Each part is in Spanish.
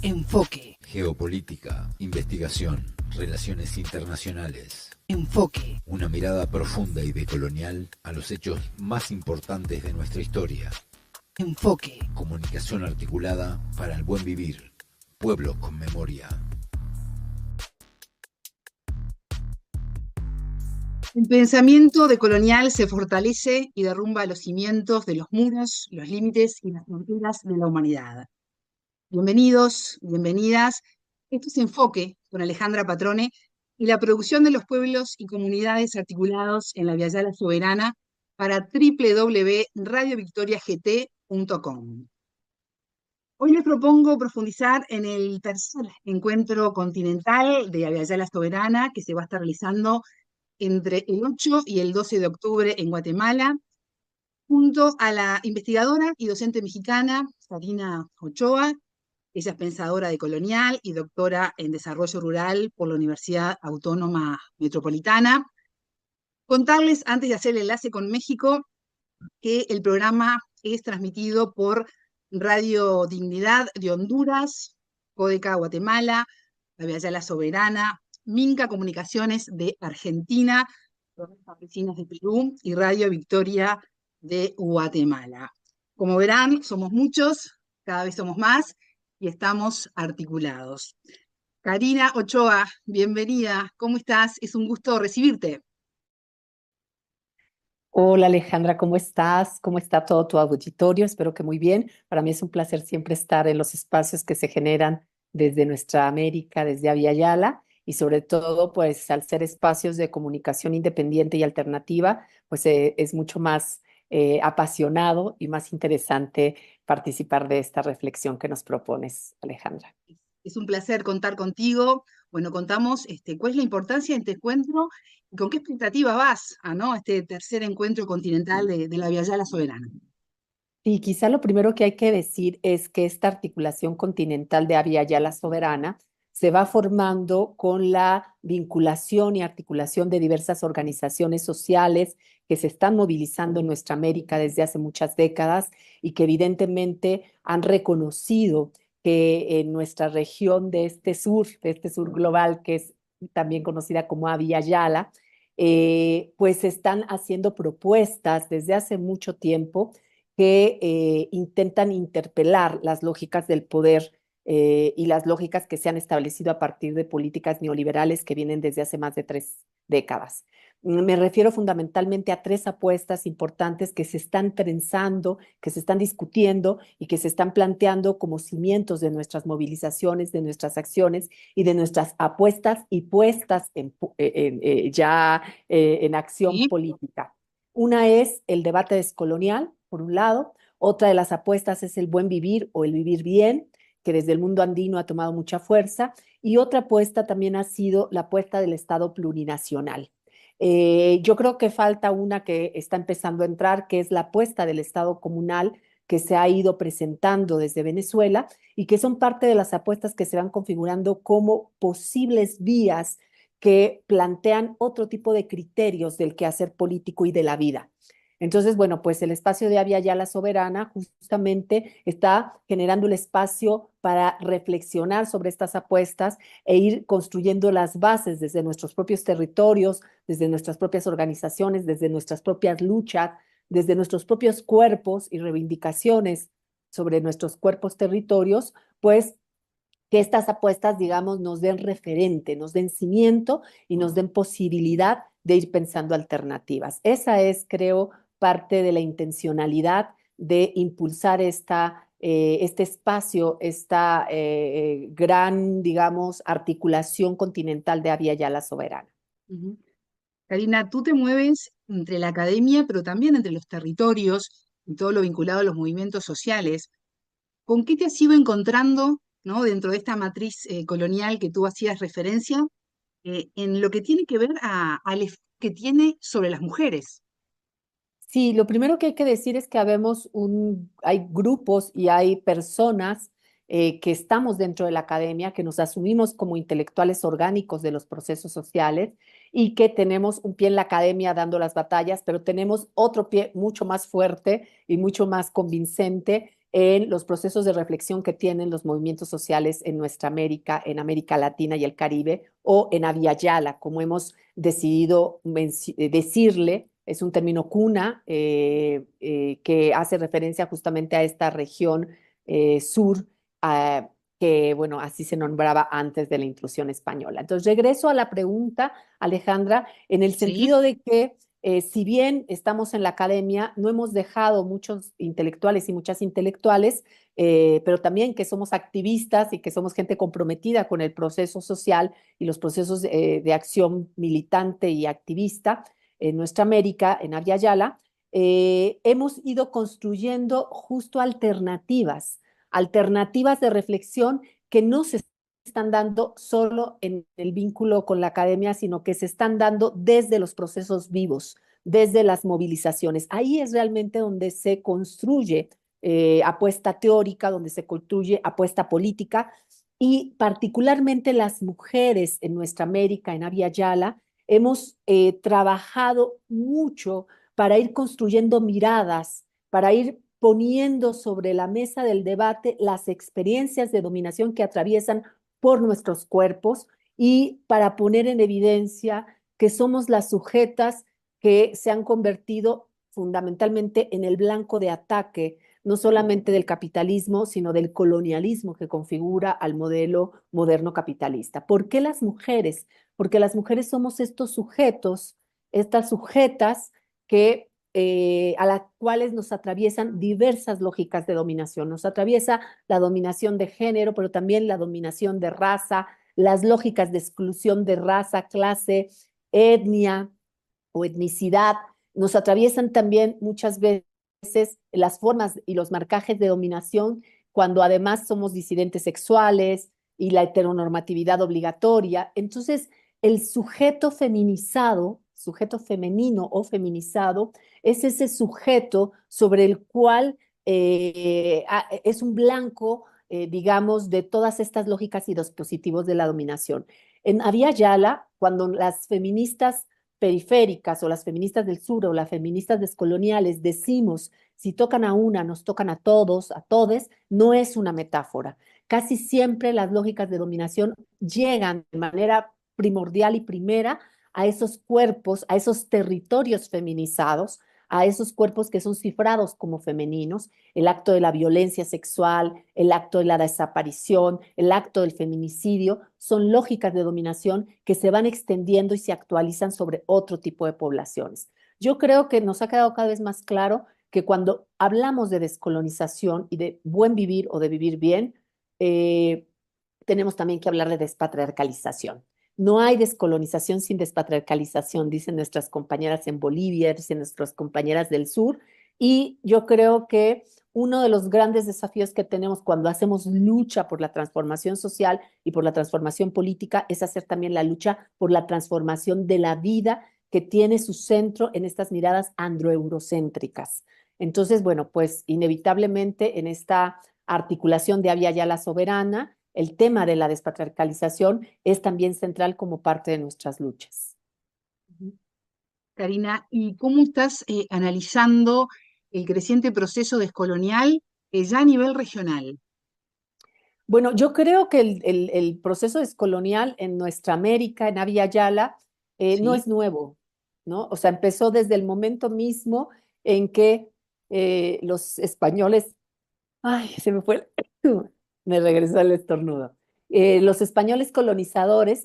Enfoque. Geopolítica, investigación, relaciones internacionales. Enfoque. Una mirada profunda y decolonial a los hechos más importantes de nuestra historia. Enfoque. Comunicación articulada para el buen vivir. Pueblos con memoria. El pensamiento decolonial se fortalece y derrumba los cimientos de los muros, los límites y las fronteras de la humanidad. Bienvenidos, bienvenidas. Esto es Enfoque con Alejandra Patrone y la producción de los pueblos y comunidades articulados en la Viayala Soberana para www.radiovictoriagt.com. Hoy les propongo profundizar en el tercer encuentro continental de Viayala Soberana que se va a estar realizando entre el 8 y el 12 de octubre en Guatemala, junto a la investigadora y docente mexicana Karina Ochoa. Ella es pensadora decolonial y doctora en desarrollo rural por la Universidad Autónoma Metropolitana. Contarles, antes de hacer el enlace con México, que el programa es transmitido por Radio Dignidad de Honduras, Codeca Guatemala, La Viayala Soberana, Minca Comunicaciones de Argentina, Vecinas de Perú y Radio Victoria de Guatemala. Como verán, somos muchos, cada vez somos más y estamos articulados. Karina Ochoa, bienvenida. ¿Cómo estás? Es un gusto recibirte. Hola Alejandra, ¿cómo estás? ¿Cómo está todo tu auditorio? Espero que muy bien. Para mí es un placer siempre estar en los espacios que se generan desde nuestra América, desde Aviala, y sobre todo, pues al ser espacios de comunicación independiente y alternativa, pues es mucho más apasionado y más interesante participar de esta reflexión que nos propones, Alejandra. Es un placer contar contigo. Bueno, contamos cuál es la importancia de este encuentro y con qué expectativa vas a este tercer encuentro continental de la Viayala Soberana. Sí, quizá lo primero que hay que decir es que esta articulación continental de Aviala Soberana se va formando con la vinculación y articulación de diversas organizaciones sociales que se están movilizando en nuestra América desde hace muchas décadas y que evidentemente han reconocido que en nuestra región de este sur global, que es también conocida como Aviala, pues están haciendo propuestas desde hace mucho tiempo que intentan interpelar las lógicas del poder y las lógicas que se han establecido a partir de políticas neoliberales que vienen desde hace más de 3 décadas. Me refiero fundamentalmente a 3 apuestas importantes que se están pensando, que se están discutiendo y que se están planteando como cimientos de nuestras movilizaciones, de nuestras acciones y de nuestras apuestas y puestas en acción ¿Sí? política. Una es el debate descolonial, por un lado. Otra de las apuestas es el buen vivir o el vivir bien, que desde el mundo andino ha tomado mucha fuerza. Y otra apuesta también ha sido la apuesta del Estado plurinacional. Yo creo que falta una que está empezando a entrar, que es la apuesta del Estado comunal, que se ha ido presentando desde Venezuela y que son parte de las apuestas que se van configurando como posibles vías que plantean otro tipo de criterios del quehacer político y de la vida. Entonces, bueno, pues el espacio de Aviala Soberana justamente está generando el espacio para reflexionar sobre estas apuestas e ir construyendo las bases desde nuestros propios territorios, desde nuestras propias organizaciones, desde nuestras propias luchas, desde nuestros propios cuerpos y reivindicaciones sobre nuestros cuerpos territorios, pues que estas apuestas, digamos, nos den referente, nos den cimiento y nos den posibilidad de ir pensando alternativas. Esa es, creo, parte de la intencionalidad de impulsar este espacio, esta gran, digamos, articulación continental de Aviala Soberana. Uh-huh. Karina, tú te mueves entre la academia, pero también entre los territorios y todo lo vinculado a los movimientos sociales. ¿Con qué te has ido encontrando, dentro de esta matriz colonial que tú hacías referencia, en lo que tiene que ver al efecto que tiene sobre las mujeres? Sí, lo primero que hay que decir es que hay grupos y hay personas que estamos dentro de la academia, que nos asumimos como intelectuales orgánicos de los procesos sociales y que tenemos un pie en la academia dando las batallas, pero tenemos otro pie mucho más fuerte y mucho más convincente en los procesos de reflexión que tienen los movimientos sociales en nuestra América, en América Latina y el Caribe, o en Abya Yala, como hemos decidido decirle. Es un término cuna que hace referencia justamente a esta región sur, que, bueno, así se nombraba antes de la intrusión española. Entonces, regreso a la pregunta, Alejandra, en el Sí, sentido de que si bien estamos en la academia, no hemos dejado muchos intelectuales y muchas intelectuales, pero también que somos activistas y que somos gente comprometida con el proceso social y los procesos de acción militante y activista en nuestra América, en Abya Yala, hemos ido construyendo justo alternativas de reflexión que no se están dando solo en el vínculo con la academia, sino que se están dando desde los procesos vivos, desde las movilizaciones. Ahí es realmente donde se construye apuesta teórica, donde se construye apuesta política, y particularmente las mujeres en nuestra América, en Abya Yala, hemos trabajado mucho para ir construyendo miradas, para ir poniendo sobre la mesa del debate las experiencias de dominación que atraviesan por nuestros cuerpos y para poner en evidencia que somos las sujetas que se han convertido fundamentalmente en el blanco de ataque, no solamente del capitalismo, sino del colonialismo que configura al modelo moderno capitalista. ¿Por qué las mujeres? Porque las mujeres somos estos sujetos, estas sujetas que a las cuales nos atraviesan diversas lógicas de dominación. Nos atraviesa la dominación de género, pero también la dominación de raza, las lógicas de exclusión de raza, clase, etnia o etnicidad. Nos atraviesan también muchas veces las formas y los marcajes de dominación cuando además somos disidentes sexuales y la heteronormatividad obligatoria. Entonces, el sujeto feminizado, sujeto femenino o feminizado, es ese sujeto sobre el cual es un blanco, digamos, de todas estas lógicas y dispositivos de la dominación. En Abya Yala, cuando las feministas periféricas o las feministas del sur o las feministas descoloniales decimos, si tocan a una, nos tocan a todos, a todes, no es una metáfora. Casi siempre las lógicas de dominación llegan de manera primordial y primera a esos cuerpos, a esos territorios feminizados, a esos cuerpos que son cifrados como femeninos, el acto de la violencia sexual, el acto de la desaparición, el acto del feminicidio, son lógicas de dominación que se van extendiendo y se actualizan sobre otro tipo de poblaciones. Yo creo que nos ha quedado cada vez más claro que cuando hablamos de descolonización y de buen vivir o de vivir bien, eh, tenemos también que hablar de despatriarcalización. No hay descolonización sin despatriarcalización, dicen nuestras compañeras en Bolivia, dicen nuestras compañeras del sur, y yo creo que uno de los grandes desafíos que tenemos cuando hacemos lucha por la transformación social y por la transformación política es hacer también la lucha por la transformación de la vida que tiene su centro en estas miradas androeurocéntricas. Entonces, bueno, pues inevitablemente en esta articulación de Abya Yala Soberana, el tema de la despatriarcalización es también central como parte de nuestras luchas. Karina, ¿y cómo estás analizando el creciente proceso descolonial ya a nivel regional? Bueno, yo creo que el proceso descolonial en nuestra América, en Abya Yala, no Sí, es nuevo, ¿no? O sea, empezó desde el momento mismo en que los españoles, ay, se me fue, me regresó el estornudo. Los españoles colonizadores,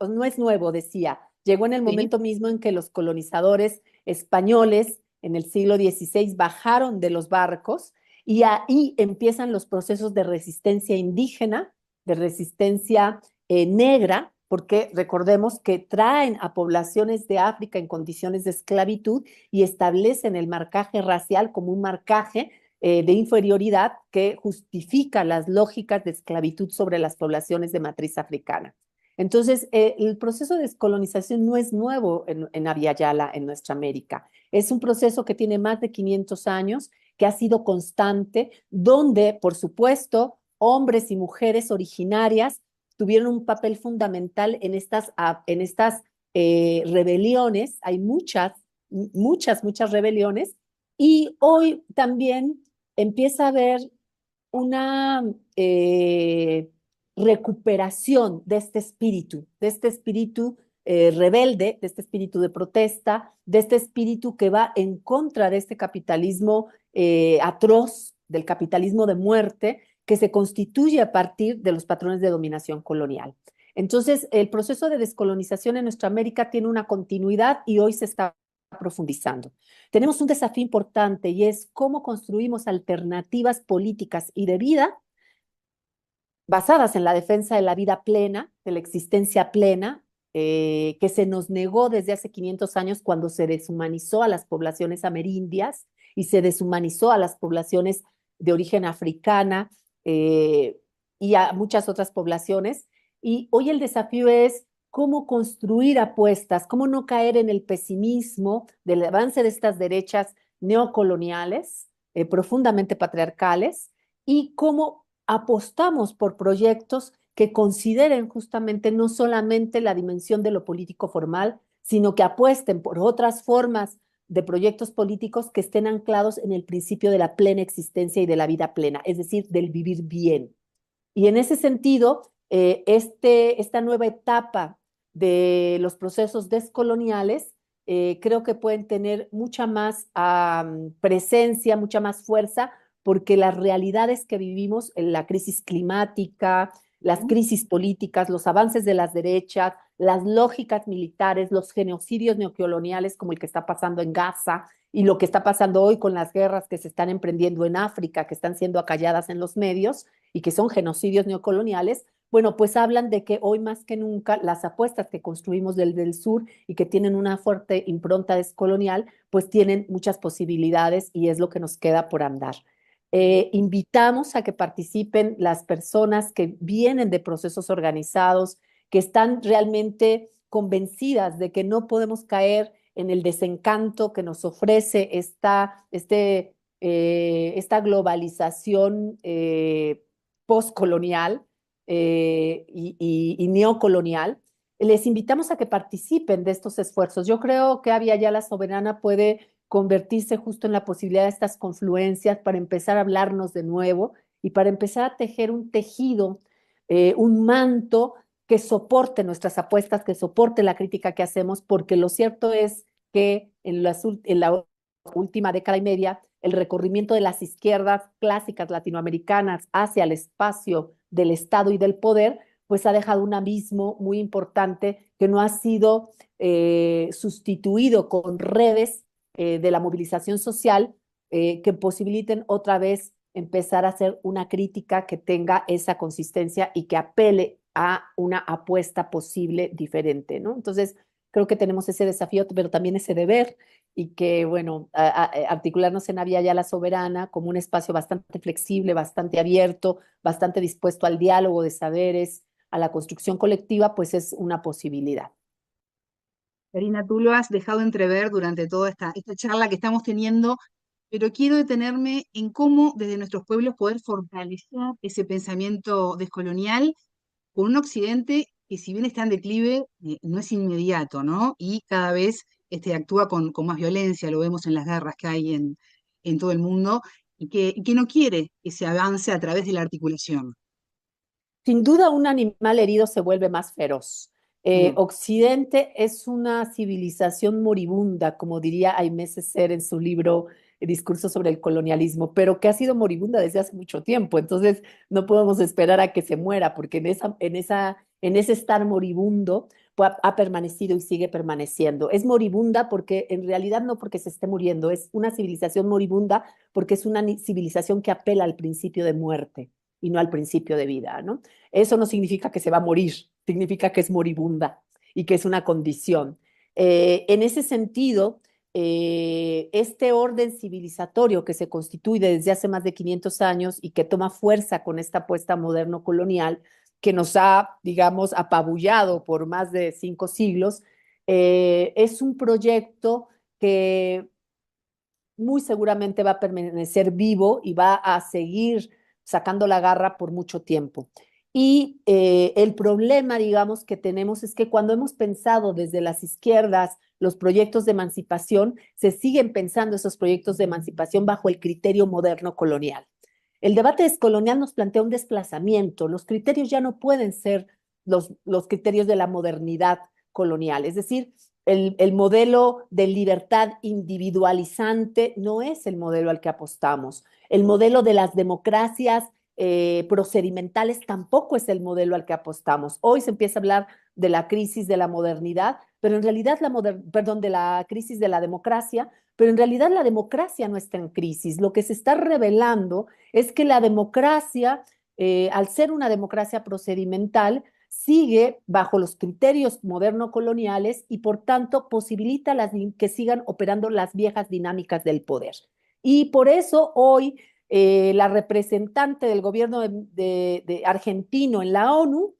no es nuevo, decía, llegó en el sí, momento mismo en que los colonizadores españoles en el siglo XVI bajaron de los barcos y ahí empiezan los procesos de resistencia indígena, de resistencia negra, porque recordemos que traen a poblaciones de África en condiciones de esclavitud y establecen el marcaje racial como un marcaje de inferioridad que justifica las lógicas de esclavitud sobre las poblaciones de matriz africana. Entonces, el proceso de descolonización no es nuevo en Abya Yala, en nuestra América. Es un proceso que tiene más de 500 años, que ha sido constante, donde, por supuesto, hombres y mujeres originarias tuvieron un papel fundamental en estas rebeliones. Hay muchas rebeliones. Y hoy también empieza a haber una recuperación de este espíritu rebelde, de este espíritu de protesta, de este espíritu que va en contra de este capitalismo atroz, del capitalismo de muerte, que se constituye a partir de los patrones de dominación colonial. Entonces, el proceso de descolonización en nuestra América tiene una continuidad y hoy se está profundizando. Tenemos un desafío importante y es cómo construimos alternativas políticas y de vida basadas en la defensa de la vida plena, de la existencia plena, que se nos negó desde hace 500 años cuando se deshumanizó a las poblaciones amerindias y se deshumanizó a las poblaciones de origen africana y a muchas otras poblaciones. Y hoy el desafío es cómo construir apuestas, cómo no caer en el pesimismo del avance de estas derechas neocoloniales, profundamente patriarcales, y cómo apostamos por proyectos que consideren justamente no solamente la dimensión de lo político formal, sino que apuesten por otras formas de proyectos políticos que estén anclados en el principio de la plena existencia y de la vida plena, es decir, del vivir bien. Y en ese sentido, esta nueva etapa de los procesos descoloniales creo que pueden tener mucha más presencia, mucha más fuerza, porque las realidades que vivimos, la crisis climática, las crisis políticas, los avances de las derechas, las lógicas militares, los genocidios neocoloniales como el que está pasando en Gaza y lo que está pasando hoy con las guerras que se están emprendiendo en África, que están siendo acalladas en los medios y que son genocidios neocoloniales, bueno, pues hablan de que hoy más que nunca las apuestas que construimos del sur y que tienen una fuerte impronta descolonial, pues tienen muchas posibilidades y es lo que nos queda por andar. Invitamos a que participen las personas que vienen de procesos organizados, que están realmente convencidas de que no podemos caer en el desencanto que nos ofrece esta globalización postcolonial y neocolonial. Les invitamos a que participen de estos esfuerzos. Yo creo que Avia Yala Soberana puede convertirse justo en la posibilidad de estas confluencias para empezar a hablarnos de nuevo y para empezar a tejer un tejido, un manto que soporte nuestras apuestas, que soporte la crítica que hacemos, porque lo cierto es que en la última década y media, el recorrimiento de las izquierdas clásicas latinoamericanas hacia el espacio del Estado y del poder, pues ha dejado un abismo muy importante que no ha sido sustituido con redes de la movilización social que posibiliten otra vez empezar a hacer una crítica que tenga esa consistencia y que apele a una apuesta posible diferente, ¿no? Entonces, creo que tenemos ese desafío, pero también ese deber y que, bueno, articularnos en Avia Yala Soberana como un espacio bastante flexible, bastante abierto, bastante dispuesto al diálogo de saberes, a la construcción colectiva, pues es una posibilidad. Karina, tú lo has dejado entrever durante toda esta charla que estamos teniendo, pero quiero detenerme en cómo desde nuestros pueblos poder fortalecer ese pensamiento descolonial con un occidente que si bien está en declive, no es inmediato, ¿no? Y cada vez actúa con más violencia, lo vemos en las guerras que hay en todo el mundo, y que no quiere que se avance a través de la articulación. Sin duda, un animal herido se vuelve más feroz. Mm. Occidente es una civilización moribunda, como diría Aimé Césaire en su libro Discurso sobre el colonialismo, pero que ha sido moribunda desde hace mucho tiempo. Entonces, no podemos esperar a que se muera, porque en ese estar moribundo pues, ha permanecido y sigue permaneciendo. Es moribunda porque en realidad no porque se esté muriendo, es una civilización moribunda porque es una civilización que apela al principio de muerte y no al principio de vida, ¿no? Eso no significa que se va a morir, significa que es moribunda y que es una condición. En ese sentido, este orden civilizatorio que se constituye desde hace más de 500 años y que toma fuerza con esta apuesta moderno-colonial, que nos ha, digamos, apabullado por más de 5 siglos, es un proyecto que muy seguramente va a permanecer vivo y va a seguir sacando la garra por mucho tiempo. Y el problema, digamos, que tenemos es que cuando hemos pensado desde las izquierdas los proyectos de emancipación, se siguen pensando esos proyectos de emancipación bajo el criterio moderno colonial. El debate descolonial nos plantea un desplazamiento. Los criterios ya no pueden ser los criterios de la modernidad colonial. Es decir, el modelo de libertad individualizante no es el modelo al que apostamos. El modelo de las democracias procedimentales tampoco es el modelo al que apostamos. Hoy se empieza a hablar de la crisis de la modernidad, pero en realidad de la crisis de la democracia, pero en realidad la democracia no está en crisis. Lo que se está revelando es que la democracia, al ser una democracia procedimental, sigue bajo los criterios moderno-coloniales y por tanto posibilita que sigan operando las viejas dinámicas del poder. Y por eso hoy la representante del gobierno de argentino en la ONU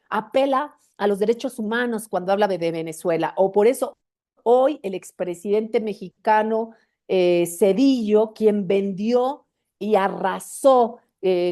apela a los derechos humanos cuando habla de Venezuela, o por eso hoy el expresidente mexicano Zedillo, quien vendió y arrasó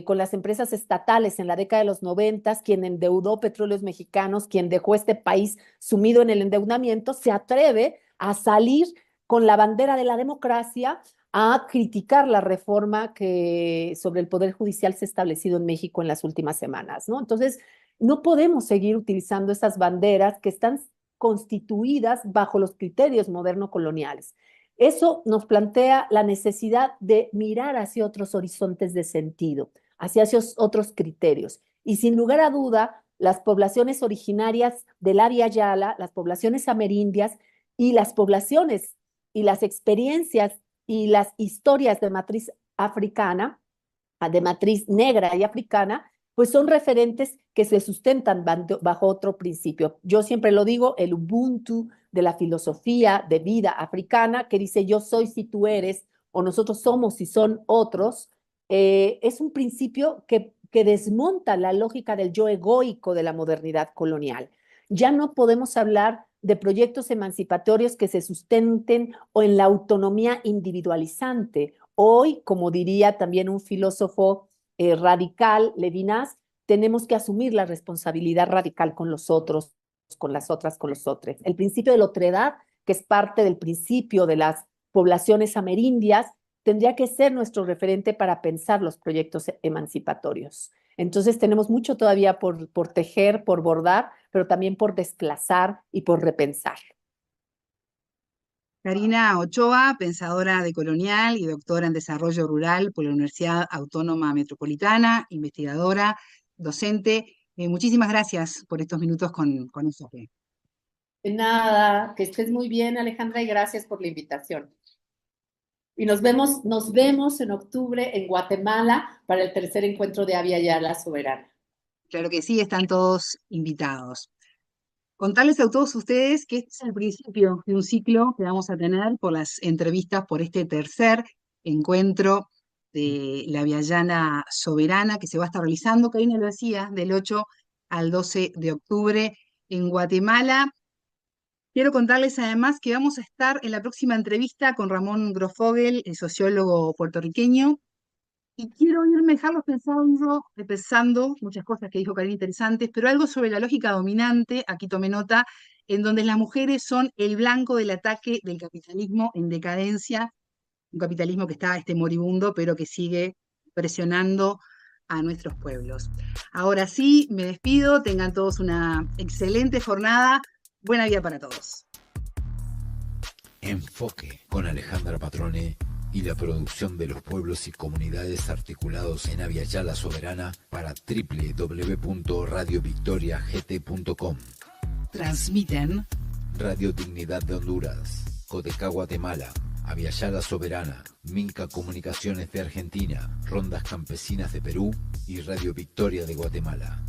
con las empresas estatales en la década de los 90, quien endeudó petróleos mexicanos, quien dejó este país sumido en el endeudamiento, se atreve a salir con la bandera de la democracia a criticar la reforma que sobre el Poder Judicial se ha establecido en México en las últimas semanas, ¿no? Entonces, no podemos seguir utilizando esas banderas que están constituidas bajo los criterios moderno-coloniales. Eso nos plantea la necesidad de mirar hacia otros horizontes de sentido, hacia esos otros criterios. Y sin lugar a duda, las poblaciones originarias del Abya Yala, las poblaciones amerindias y las poblaciones y las experiencias y las historias de matriz africana, de matriz negra y africana, pues son referentes que se sustentan bajo otro principio. Yo siempre lo digo, el Ubuntu de la filosofía de vida africana, que dice yo soy si tú eres, o nosotros somos si son otros, es un principio que desmonta la lógica del yo egoico de la modernidad colonial. Ya no podemos hablar de proyectos emancipatorios que se sustenten o en la autonomía individualizante. Hoy, como diría también un filósofo radical, Levinas, tenemos que asumir la responsabilidad radical con los otros, con las otras, con los otros. El principio de la otredad, que es parte del principio de las poblaciones amerindias, tendría que ser nuestro referente para pensar los proyectos emancipatorios. Entonces tenemos mucho todavía por tejer, por bordar, pero también por desplazar y por repensar. Karina Ochoa, pensadora decolonial y doctora en desarrollo rural por la Universidad Autónoma Metropolitana, investigadora, docente. Muchísimas gracias por estos minutos con nosotros. De nada, que estés muy bien, Alejandra, y gracias por la invitación. Y nos vemos en octubre en Guatemala para el tercer encuentro de Abya Yala Soberana. Claro que sí, están todos invitados. Contarles a todos ustedes que este es el principio de un ciclo que vamos a tener por las entrevistas por este tercer encuentro de la Abya Yala Soberana que se va a estar realizando, Karina lo decía, del 8 al 12 de octubre en Guatemala. Quiero contarles además que vamos a estar en la próxima entrevista con Ramón Grofogel, el sociólogo puertorriqueño, y quiero dejarlos pensando muchas cosas que dijo Karina interesantes, pero algo sobre la lógica dominante, aquí tomé nota, en donde las mujeres son el blanco del ataque del capitalismo en decadencia, un capitalismo que está moribundo, pero que sigue presionando a nuestros pueblos. Ahora sí, me despido, tengan todos una excelente jornada, buena vida para todos. Enfoque con Alejandra Patrone y la producción de los pueblos y comunidades articulados en Abya Yala Soberana para www.radiovictoriagt.com. Transmiten Radio Dignidad de Honduras, Codecá Guatemala, Abya Yala Soberana, Minca Comunicaciones de Argentina, Rondas Campesinas de Perú y Radio Victoria de Guatemala.